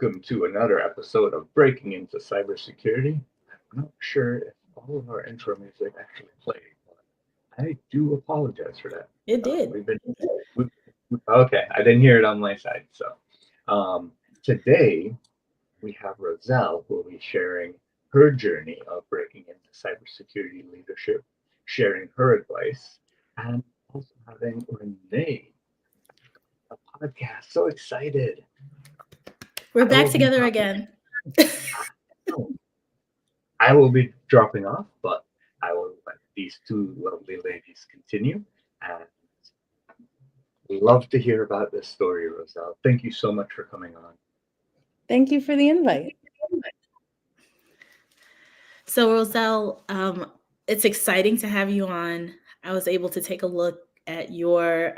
Welcome to another episode of Breaking into Cybersecurity. I'm not sure if all of our intro music actually played, but I do apologize for that. It did. We've been we, okay. I didn't hear it on my side. So today we have Roselle who will be sharing her journey of breaking into cybersecurity leadership, sharing her advice, and also having Renee, a podcast. So excited! We're I back will be together again. I will be dropping off, but I will let these two lovely ladies continue and love to hear about this story, Roselle. Thank you so much for coming on. Thank you for the invite. So, Roselle, it's exciting to have you on. I was able to take a look at your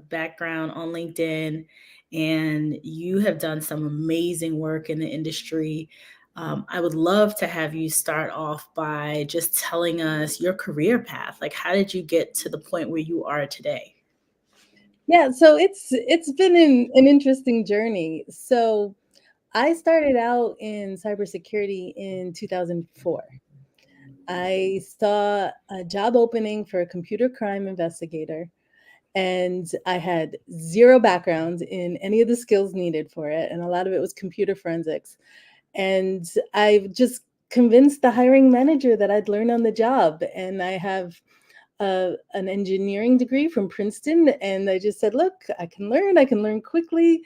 background on LinkedIn, and you have done some amazing work in the industry. I would love to have you start off by just telling us your career path. Like, how did you get to the point where you are today? Yeah, so it's been an interesting journey. So I started out in cybersecurity in 2004. I saw a job opening for a computer crime investigator, and I had zero background in any of the skills needed for it, and a lot of it was computer forensics. And I just convinced the hiring manager that I'd learn on the job, and I have an engineering degree from Princeton, and I just said, "Look, I can learn quickly."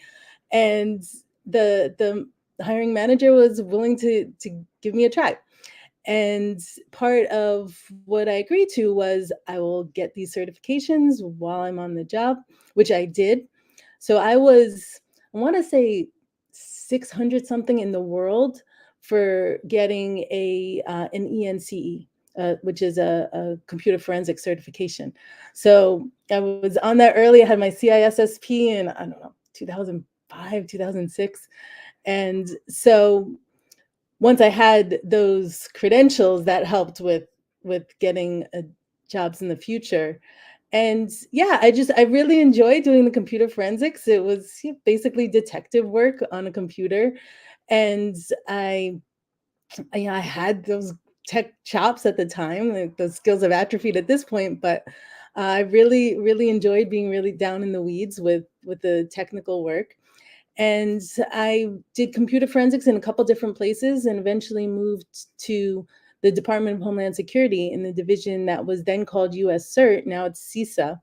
And the hiring manager was willing to give me a try. And part of what I agreed to was I will get these certifications while I'm on the job, which I did. So I want to say 600 something in the world for getting an ENCE, which is a computer forensic certification. So I was on that early. I had my CISSP in, I don't know, 2005, 2006. And so once I had those credentials, that helped with getting jobs in the future. And yeah, I really enjoyed doing the computer forensics. It was basically detective work on a computer, and I had those tech chops at the time. Like, those skills have atrophied at this point, but I really enjoyed being really down in the weeds with the technical work. And I did computer forensics in a couple different places, and eventually moved to the Department of Homeland Security in the division that was then called US CERT. Now it's CISA.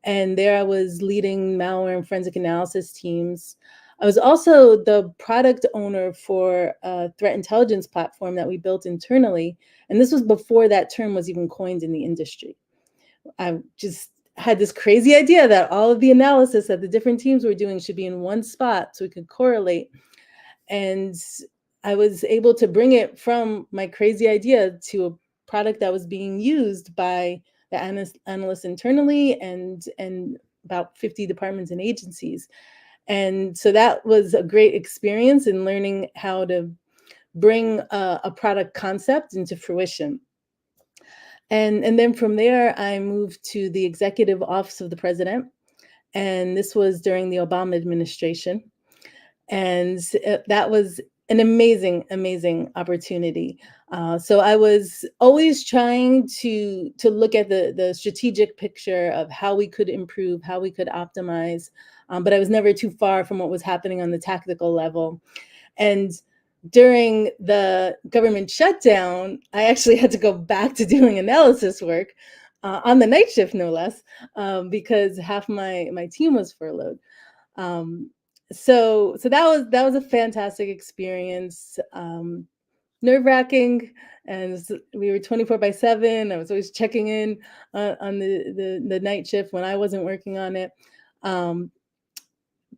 And there I was leading malware and forensic analysis teams. I was also the product owner for a threat intelligence platform that we built internally. And this was before that term was even coined in the industry. I just had this crazy idea that all of the analysis that the different teams were doing should be in one spot so we could correlate. And I was able to bring it from my crazy idea to a product that was being used by the analysts internally and about 50 departments and agencies. And so that was a great experience in learning how to bring a product concept into fruition. And then from there, I moved to the Executive Office of the President. And this was during the Obama administration. And that was an amazing opportunity. So I was always trying to look at the strategic picture of how we could improve, how we could optimize. But I was never too far from what was happening on the tactical level. And during the government shutdown, I actually had to go back to doing analysis work on the night shift, no less, because half my team was furloughed. So that was a fantastic experience. Nerve-wracking, and we were 24/7. I was always checking in on the night shift when I wasn't working on it.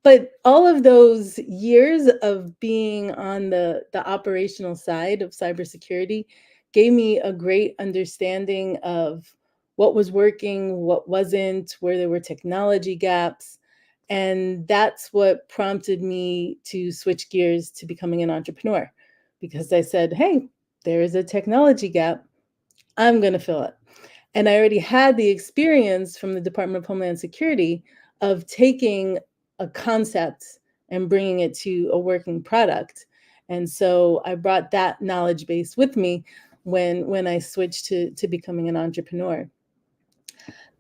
But all of those years of being on the operational side of cybersecurity gave me a great understanding of what was working, what wasn't, where there were technology gaps. And that's what prompted me to switch gears to becoming an entrepreneur, because I said, hey, there is a technology gap. I'm going to fill it. And I already had the experience from the Department of Homeland Security of taking a concept and bringing it to a working product. And so I brought that knowledge base with me when I switched to becoming an entrepreneur.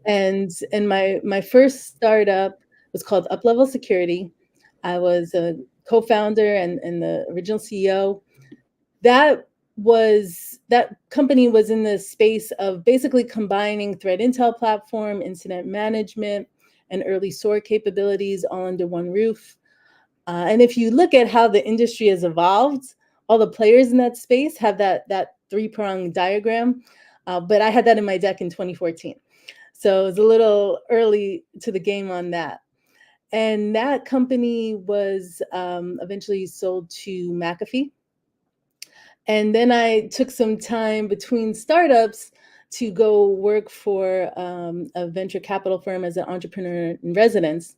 And my first startup was called Uplevel Security. I was a co-founder and the original CEO. That company was in the space of basically combining threat intel platform, incident management, and early SOAR capabilities all under one roof. And if you look at how the industry has evolved, all the players in that space have that three-pronged diagram. But I had that in my deck in 2014. So it was a little early to the game on that. And that company was eventually sold to McAfee. And then I took some time between startups to go work for a venture capital firm as an entrepreneur in residence.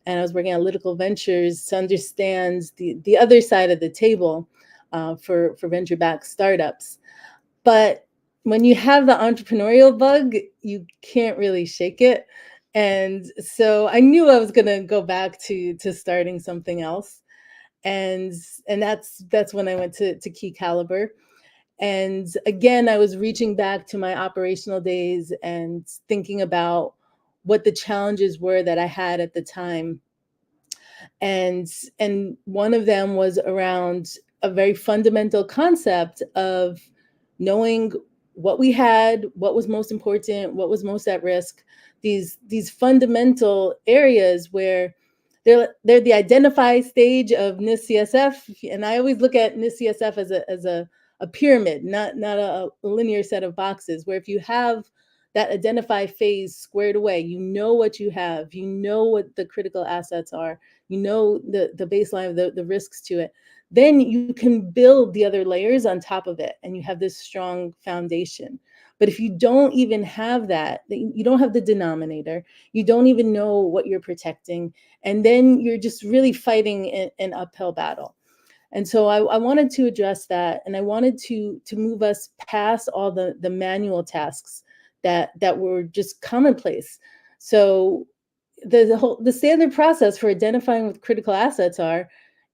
And I was working at Lytical Ventures to understand the other side of the table for venture-backed startups. But when you have the entrepreneurial bug, you can't really shake it. And so I knew I was going to go back to starting something else. And that's when I went to Key Caliber. And again, I was reaching back to my operational days and thinking about what the challenges were that I had at the time. And one of them was around a very fundamental concept of knowing what we had, what was most important, what was most at risk. These fundamental areas where they're the identify stage of NIST CSF, and I always look at NIST CSF as a pyramid, not a linear set of boxes. Where if you have that identify phase squared away, you know what you have, you know what the critical assets are, you know the baseline of the risks to it, then you can build the other layers on top of it, and you have this strong foundation. But if you don't even have that, you don't have the denominator, you don't even know what you're protecting, and then you're just really fighting an uphill battle. And so I wanted to address that, and I wanted to move us past all the manual tasks that were just commonplace. So the standard process for identifying what critical assets are,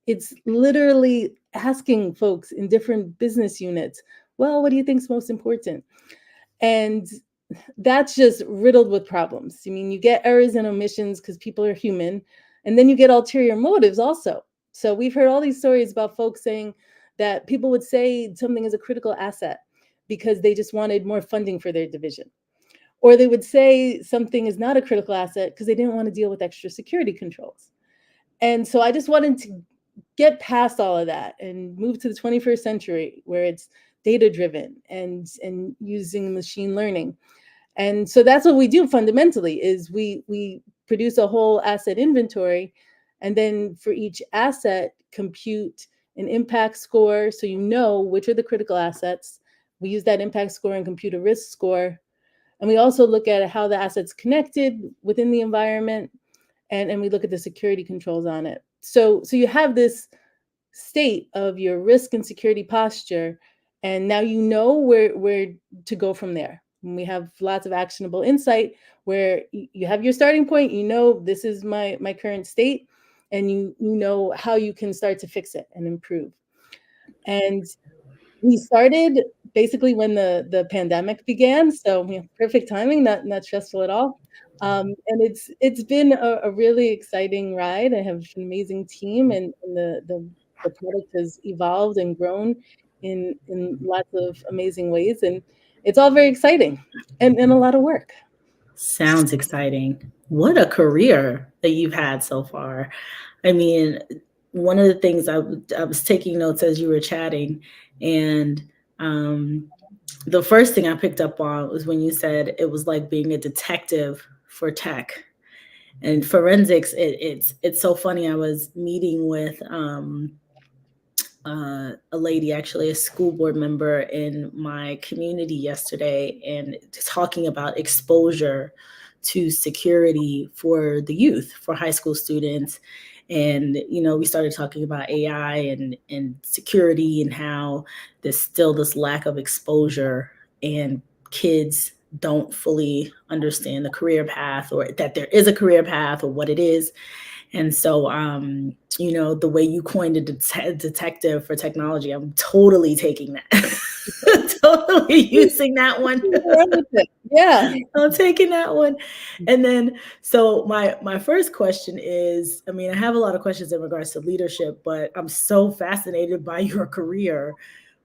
it's literally asking folks in different business units, well, what do you think is most important? And that's just riddled with problems. I mean, you get errors and omissions because people are human, and then you get ulterior motives also. So we've heard all these stories about folks saying that people would say something is a critical asset because they just wanted more funding for their division. Or they would say something is not a critical asset because they didn't want to deal with extra security controls. And so I just wanted to get past all of that and move to the 21st century where it's data driven and using machine learning. And so that's what we do fundamentally is we produce a whole asset inventory, and then for each asset compute an impact score so you know which are the critical assets. We use that impact score and compute a risk score. And we also look at how the asset's connected within the environment, and we look at the security controls on it. So you have this state of your risk and security posture, and now you know where to go from there. And we have lots of actionable insight where you have your starting point, you know this is my current state, and you know how you can start to fix it and improve. And we started basically when the pandemic began, so perfect timing, not stressful at all. And it's been a really exciting ride. I have an amazing team, and the product has evolved and grown in lots of amazing ways, and it's all very exciting and a lot of work. Sounds exciting. What a career that you've had so far. I mean, one of the things I was taking notes as you were chatting, and the first thing I picked up on was when you said it was like being a detective for tech and forensics. It's so funny. I was meeting with a lady, actually a school board member in my community yesterday, and talking about exposure to security for the youth, for high school students. And, we started talking about AI and security and how there's still this lack of exposure, and kids don't fully understand the career path, or that there is a career path, or what it is. And so, the way you coined a detective for technology, I'm totally taking that. Totally using that one. Yeah. I'm taking that one. And then, so my first question is, I have a lot of questions in regards to leadership, but I'm so fascinated by your career.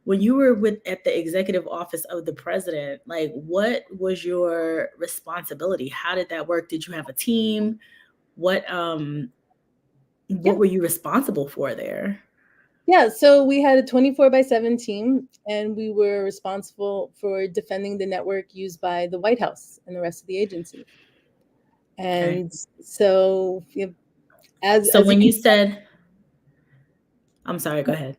When you were at the executive office of the president, like, what was your responsibility? How did that work? Did you have a team? What were you responsible for there? Yeah, so we had a 24/7 team, and we were responsible for defending the network used by the White House and the rest of the agency. And so, So when you said, I'm sorry, go ahead.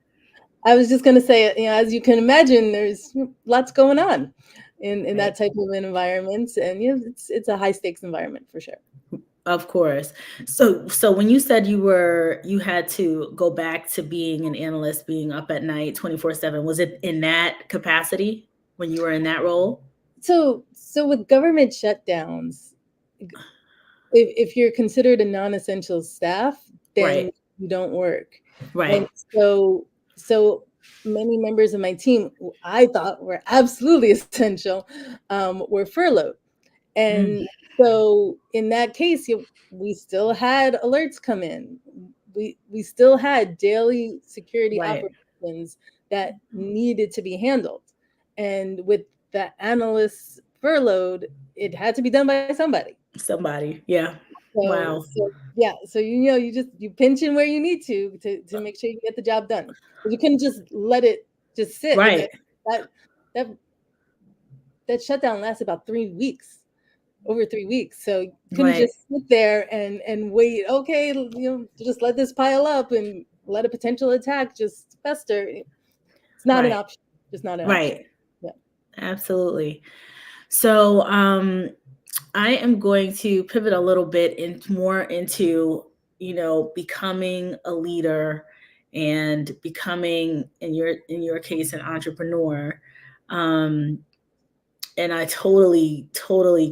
I was just going to say, as you can imagine, there's lots going on in that type of an environment, and it's a high stakes environment for sure. Of course. So when you said you had to go back to being an analyst, being up at night 24/7, was it in that capacity when you were in that role? So with government shutdowns, if you're considered a non-essential staff, then you don't work. Right. And so many members of my team, who I thought were absolutely essential, were furloughed. And so in that case, we still had alerts come in. We still had daily security operations that needed to be handled. And with the analysts furloughed, it had to be done by somebody. Yeah. Wow. So you pinch in where you need to make sure you get the job done. But you couldn't just let it just sit. Right. That shutdown lasted about 3 weeks. Over 3 weeks. So you couldn't just sit there and wait. Okay, just let this pile up and let a potential attack just fester. It's not an option. Just not an option. Yeah. Absolutely. So I am going to pivot a little bit more into, becoming a leader and becoming, in your case, an entrepreneur. And I totally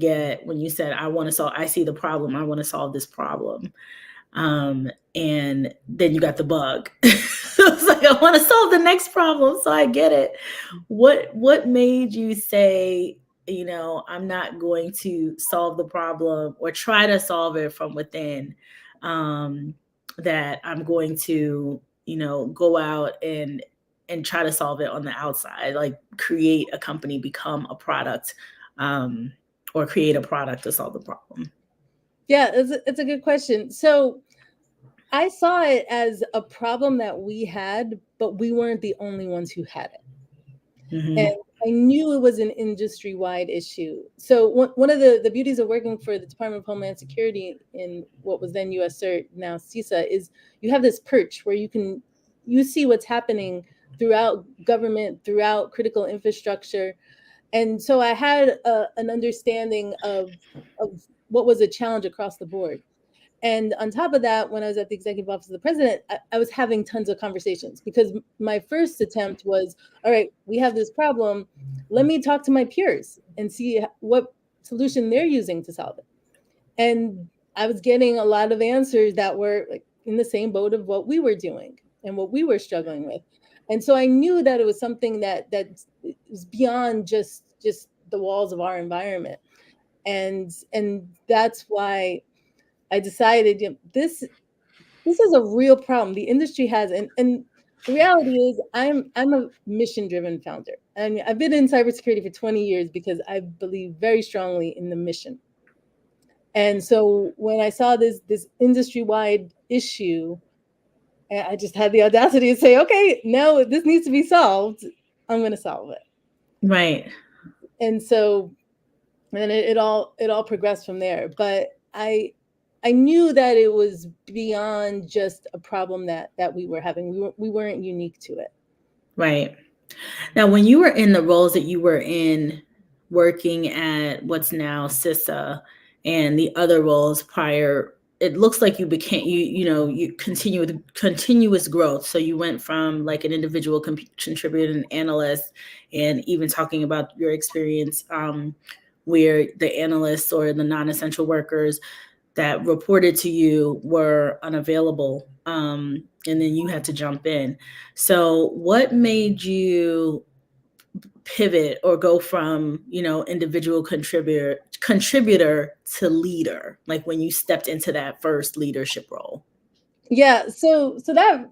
get when you said, I see the problem. I want to solve this problem. And then you got the bug. It's like, I want to solve the next problem. So I get it. What made you say, I'm not going to solve the problem or try to solve it from within, that I'm going to, go out and try to solve it on the outside, like create a company, become a product, or create a product to solve the problem? Yeah, it's a good question. So I saw it as a problem that we had, but we weren't the only ones who had it. Mm-hmm. And I knew it was an industry-wide issue. So one of the beauties of working for the Department of Homeland Security in what was then US CERT, now CISA, is you have this perch where you see what's happening throughout government, throughout critical infrastructure. And so I had an understanding of what was a challenge across the board. And on top of that, when I was at the executive office of the president, I was having tons of conversations, because my first attempt was, all right, we have this problem. Let me talk to my peers and see what solution they're using to solve it. And I was getting a lot of answers that were like in the same boat of what we were doing and what we were struggling with. And so I knew that it was something that was beyond just the walls of our environment. And that's why I decided, this is a real problem the industry has. And the reality is I'm a mission-driven founder. And I've been in cybersecurity for 20 years because I believe very strongly in the mission. And so when I saw this industry-wide issue, I just had the audacity to say, okay, now this needs to be solved. I'm going to solve it. Right. And so, and it all progressed from there. But I knew that it was beyond just a problem that we were having. We weren't unique to it. Right. Now, when you were in the roles that you were in, working at what's now CISA and the other roles prior, it looks like you became, you continue with continuous growth. So you went from like an individual contributor, an analyst, and even talking about your experience where the analysts or the non-essential workers that reported to you were unavailable, and then you had to jump in. So what made you pivot or go from, individual contributor to leader, like when you stepped into that first leadership role? Yeah, so that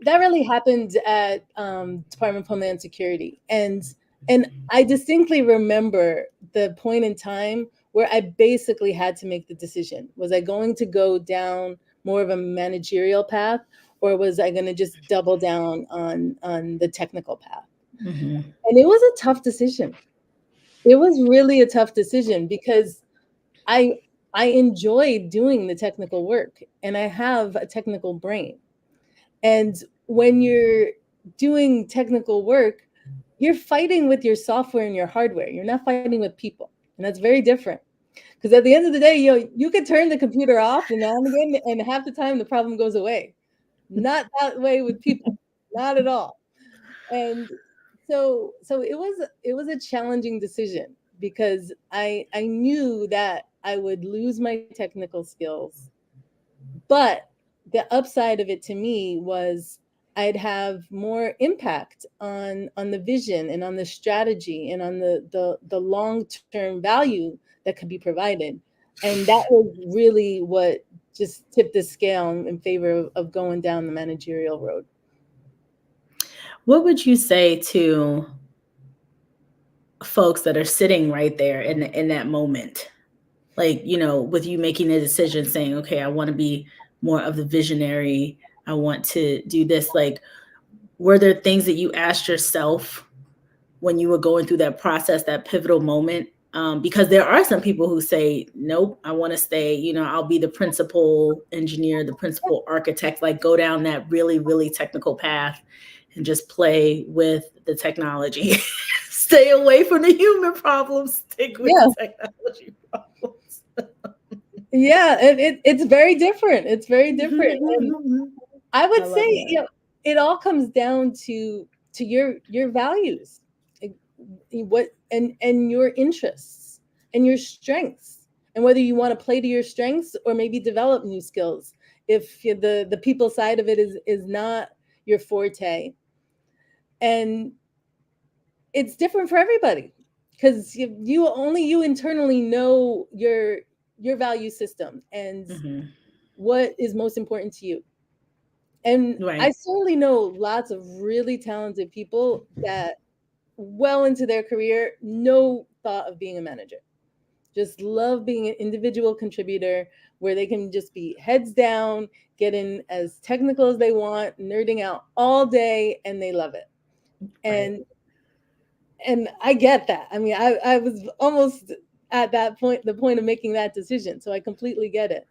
really happened at Department of Homeland Security, and I distinctly remember the point in time where I basically had to make the decision: was I going to go down more of a managerial path, or was I going to just double down on the technical path? Mm-hmm. And it was a tough decision. It was really a tough decision because I I enjoy doing the technical work, and I have a technical brain. And when you're doing technical work, you're fighting with your software and your hardware. You're not fighting with people. And that's very different. Because at the end of the day, you could turn the computer off and on again, and half the time the problem goes away. Not that way with people. Not at all. And so it was a challenging decision because I knew that I would lose my technical skills, but the upside of it to me was I'd have more impact on the vision and on the strategy and on the long-term value that could be provided. And that was really what just tipped the scale in favor of going down the managerial road. What would you say to folks that are sitting right there in that moment? Like, with you making a decision saying, okay, I want to be more of the visionary, I want to do this. Like, were there things that you asked yourself when you were going through that process, that pivotal moment? Because there are some people who say, nope, I want to stay, I'll be the principal engineer, the principal architect, like go down that really, really technical path and just play with the technology. Stay away from the human problems, stick with Yeah. the technology problems. Yeah, it's very different. It's very different. And I would I love say, that. it all comes down to your values, what and your interests and your strengths, and whether you want to play to your strengths or maybe develop new skills. If the people side of it is not your forte, and it's different for everybody because you internally know your value system and Mhm. what is most important to you. And I Right. certainly know lots of really talented people that well into their career, no thought of being a manager. Just love being an individual contributor where they can just be heads down, get in as technical as they want, nerding out all day, and they love it. Right. And I get that. I mean, I was almost at that point, the point of making that decision. So I completely get it.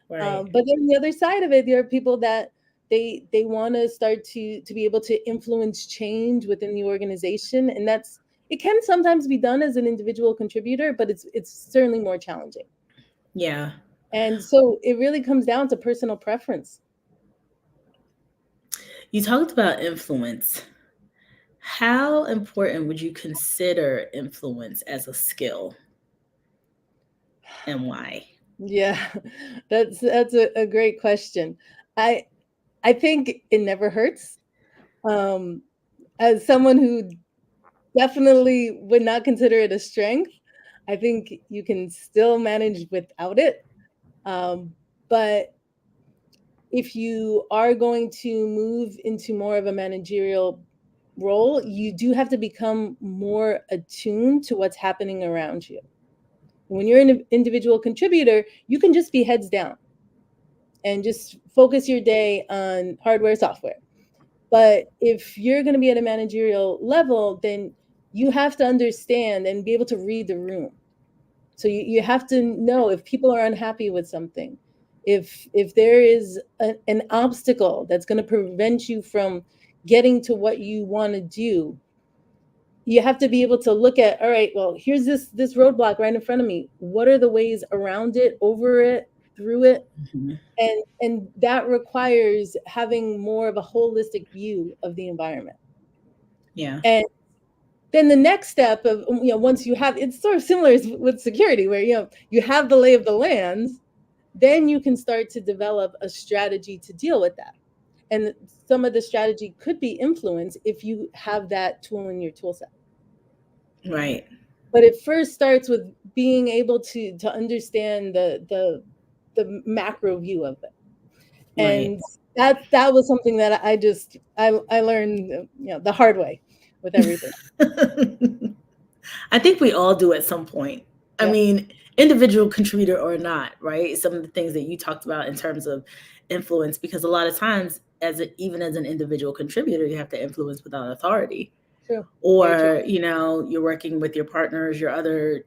Right. But then the other side of it, there are people that they want to start to be able to influence change within the organization, and it can sometimes be done as an individual contributor, but it's certainly more challenging. Yeah. And so it really comes down to personal preference. You talked about influence. How important would you consider influence as a skill, and why? Yeah, that's a great question. I I think it never hurts. Um, as someone who definitely would not consider it a strength, I think you can still manage without it. But if you are going to move into more of a managerial role, you do have to become more attuned to what's happening around you. When you're an individual contributor, you can just be heads down and just focus your day on hardware, software. But if you're going to be at a managerial level, then you have to understand and be able to read the room. So you have to know if people are unhappy with something, if there is an obstacle that's going to prevent you from getting to what you want to do. You have to be able to look at, all right, well, here's this roadblock right in front of me. What are the ways around it, over it, through it? Mhm. And that requires having more of a holistic view of the environment. Yeah. And then the next step of, once you have, it's sort of similar with security, where, you have the lay of the land, then you can start to develop a strategy to deal with that. And some of the strategy could be influence if you have that tool in your tool set. Right. But it first starts with being able to understand the macro view of it. And that was something that I learned, the hard way with everything. I think we all do at some point. I Yeah. mean, individual contributor or not, right? Some of the things that you talked about in terms of influence, because a lot of times, even as an individual contributor, you have to influence without authority. True. Or, you're working with your partners, your other,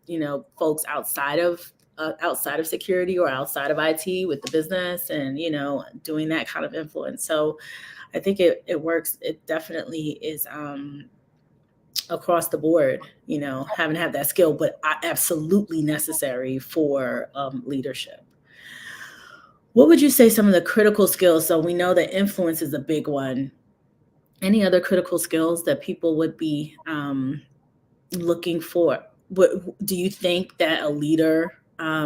folks outside of security or outside of IT with the business, and, doing that kind of influence. So I think it works. It definitely is across the board, having to have that skill, but absolutely necessary for leadership. What would you say some of the critical skills? So we know that influence is a big one. Any other critical skills that people would be looking for? What do you think that a leader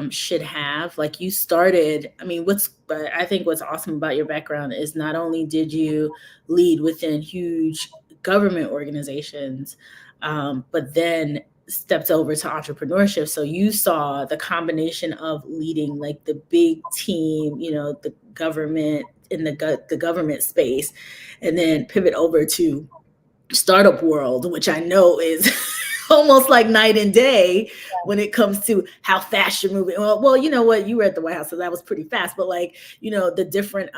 should have? Like you started, I think what's awesome about your background is not only did you lead within huge government organizations, but then stepped over to entrepreneurship. So you saw the combination of leading like the big team, the government in the government space, and then pivot over to startup world, which I know is almost like night and day when it comes to how fast you're moving. Well, you know what? You were at the White House, so that was pretty fast. But like, the different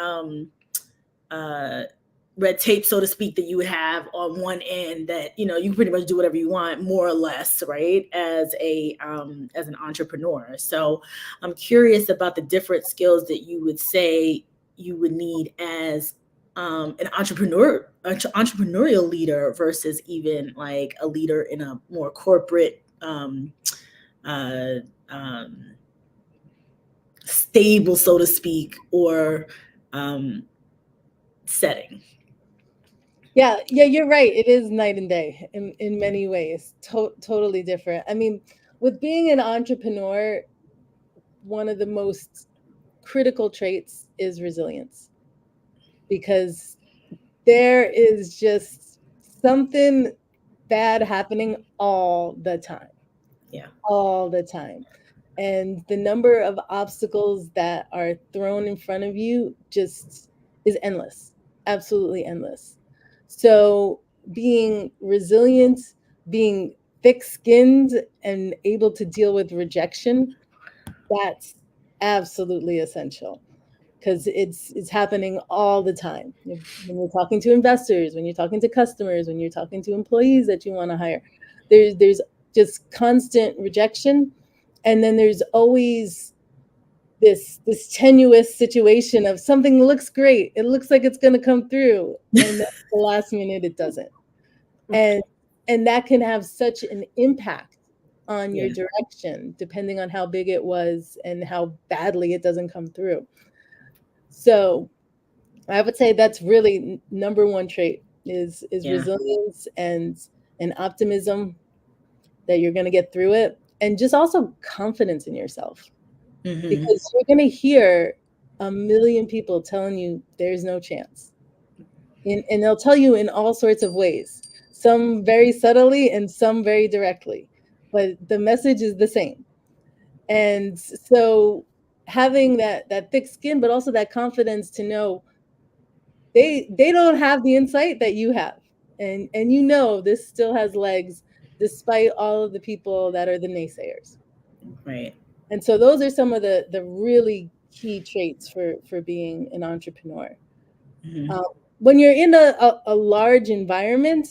red tape, so to speak, that you would have on one end that, you can pretty much do whatever you want, more or less, right? As an entrepreneur. So I'm curious about the different skills that you would say you would need as an entrepreneurial leader versus even like a leader in a more corporate stable, so to speak, or setting. Yeah, you're right. It is night and day in many ways. Totally different. I mean, with being an entrepreneur, one of the most critical traits is resilience, because there is just something bad happening all the time. Yeah. All the time. And the number of obstacles that are thrown in front of you just is endless, absolutely endless. So being resilient, being thick-skinned and able to deal with rejection, that's absolutely essential, because it's happening all the time. When you're talking to investors, when you're talking to customers, when you're talking to employees that you want to hire, there's just constant rejection. And then there's always this tenuous situation of something looks great, it looks like it's going to come through, and then at the last minute it doesn't. And that can have such an impact on your direction, depending on how big it was and how badly it doesn't come through. So I would say that's really number one trait is resilience and optimism that you're going to get through it, and just also confidence in yourself. Mm-hmm. Because you're going to hear a million people telling you there's no chance. And they'll tell you in all sorts of ways, some very subtly and some very directly, but the message is the same. And so having that thick skin, but also that confidence to know they don't have the insight that you have. And this still has legs despite all of the people that are the naysayers. Right. And so those are some of the really key traits for being an entrepreneur. Mm-hmm. When you're in a large environment,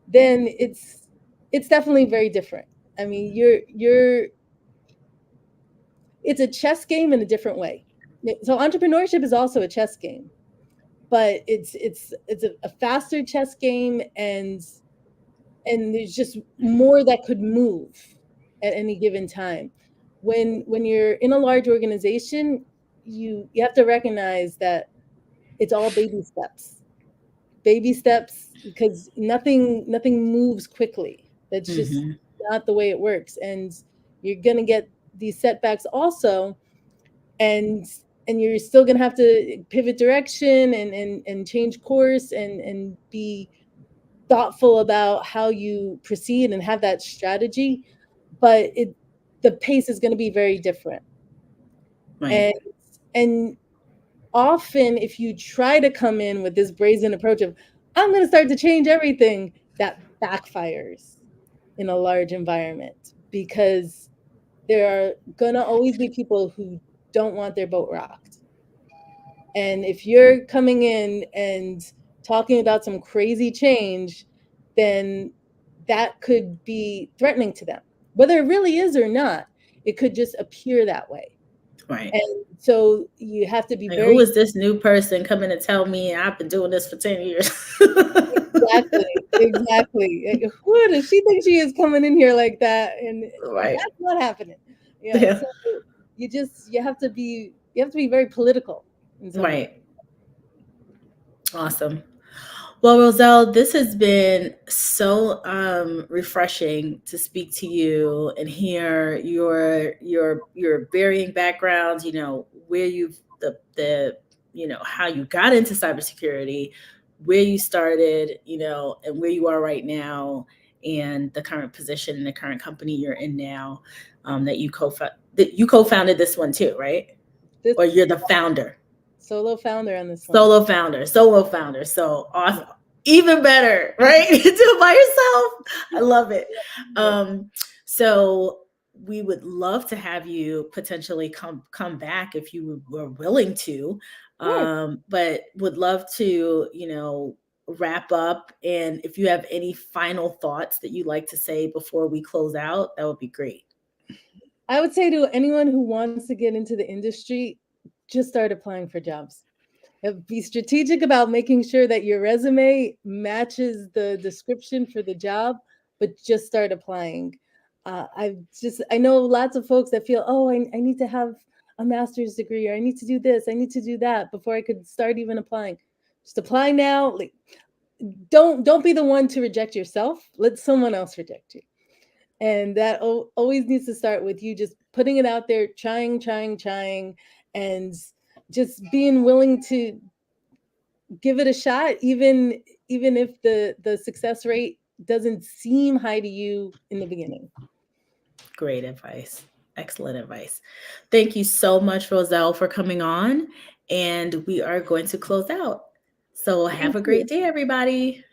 then it's definitely very different. I mean, it's a chess game in a different way. So entrepreneurship is also a chess game, but it's a faster chess game, and there's just more that could move at any given time. When you're in a large organization, you have to recognize that it's all baby steps, because nothing moves quickly. That's just not the way it works. And you're going to get these setbacks also. And you're still going to have to pivot direction and change course and be thoughtful about how you proceed and have that strategy. But the pace is going to be very different. Right. And often if you try to come in with this brazen approach of, I'm going to start to change everything, that backfires in a large environment, because there are going to always be people who don't want their boat rocked. And if you're coming in and talking about some crazy change, then that could be threatening to them. Whether it really is or not, it could just appear that way. Right. And so you have to be like, very... Who is this new person coming to tell me I've been doing this for 10 years? Exactly. Who does she think she is coming in here like that? And Right. that's not happening. Yeah. So you have to be very political in some way. Right. Awesome. Well, Roselle, this has been so refreshing to speak to you and hear your varying backgrounds. Where you've the how you got into cybersecurity, where you started, and where you are right now, and the current position in the current company you're in now. That you co-founded this one too, right? Or you're the founder? Solo founder on this one. Solo founder. So awesome. Even better, right? Do it by yourself. I love it. So we would love to have you potentially come back if you were willing to. But would love to, wrap up. And if you have any final thoughts that you'd like to say before we close out, that would be great. I would say to anyone who wants to get into the industry, just start applying for jobs. Be strategic about making sure that your resume matches the description for the job, but just start applying. I know lots of folks that feel, oh, I need to have a master's degree, or I need to do this, I need to do that before I could start even applying. Just apply now. Like, don't be the one to reject yourself. Let someone else reject you. And that always needs to start with you just putting it out there, trying, and just being willing to give it a shot, even if the success rate doesn't seem high to you in the beginning. Great advice. Excellent advice. Thank you so much, Roselle, for coming on. And we are going to close out. So have a great day, everybody.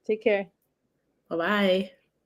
Take care. Bye-bye.